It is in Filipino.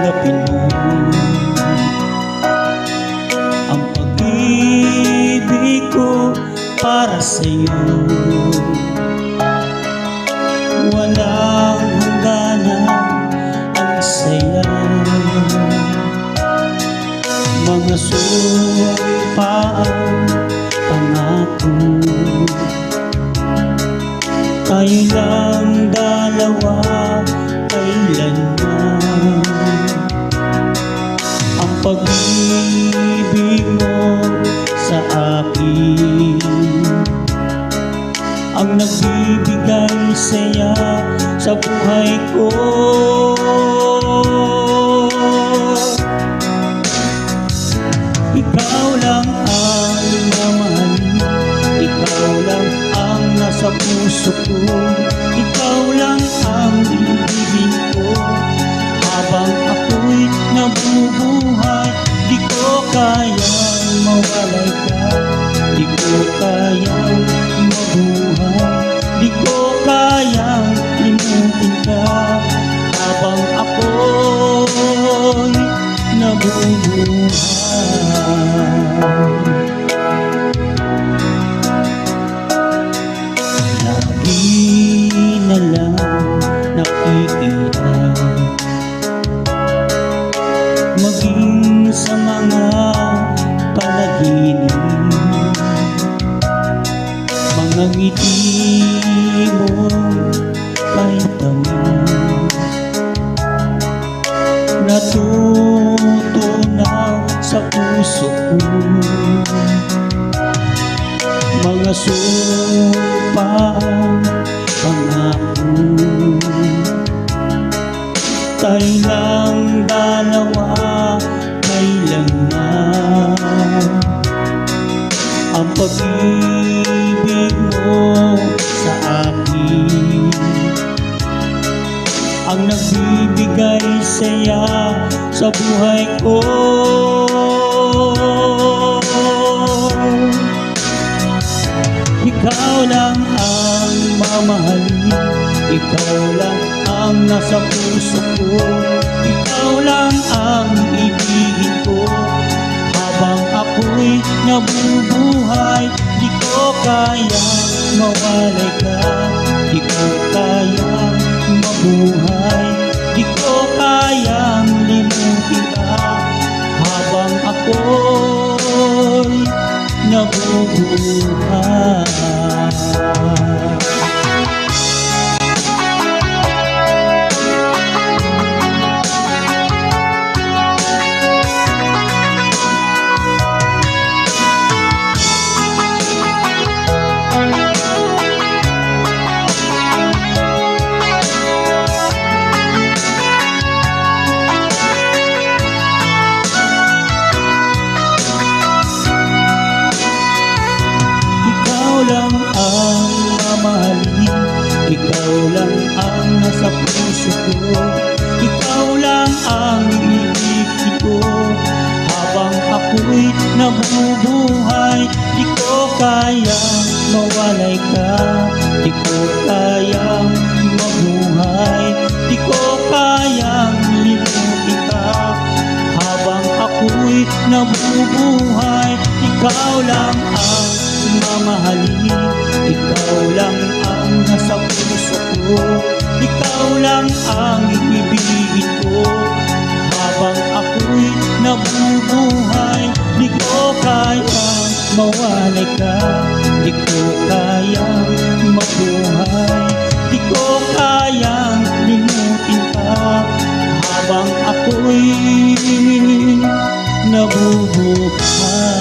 tanggapin mo ang pag-ibig ko para sa'yo. Walang hangganan ang saya, mga sumpaang pangako. Tayo lang dalawa kailanman. Ang pag-ibig mo sa akin ang nagbibigay saya sa buhay ko. Ikaw lang ang mamahalin, ikaw lang ang nasa puso ko, ikaw lang ang ibigin ko. Habang ako'y nabubuhay, di ko kayang mawalay ka, di ko kayang mabuhay, di ko kayang limutin ka. Habang ako'y nabubuhay, lagi na lang nakikita, maging sa mga panaginip, mga ngiti mo kay tamis, natutunaw sa puso ko. Mga sumpaang pangako, tayo lang dalawa kailanman. Ang pag-ibig mo sa akin ang nagbibigay saya sa buhay ko. Ikaw lang ang mamahalin, ikaw lang ang nasa puso ko, ikaw lang ang ibigin ko. Habang ako'y nabubuhay, di ko kayang mawalay ka, di ko kayang mabuhay, di ko kayang limutin ka. Habang ako'y nabubuhay. Ikaw lang ang mamahalin, ikaw lang ang nasa puso ko, ikaw lang ang ibigin ko. Habang ako'y nabubuhay, di ko kayang mawalay ka, di ko kayang mabuhay, di ko kayang limutin ka. Habang ako'y nabubuhay, ikaw lang ang mamahalin, ikaw lang ang nasa puso ko, ikaw lang ang ibigin ko. Habang ako'y nabubuhay, di ko kayang mawalay ka, di ko kayang mabuhay, di ko kayang limutin ka. Habang ako'y nabubuhay.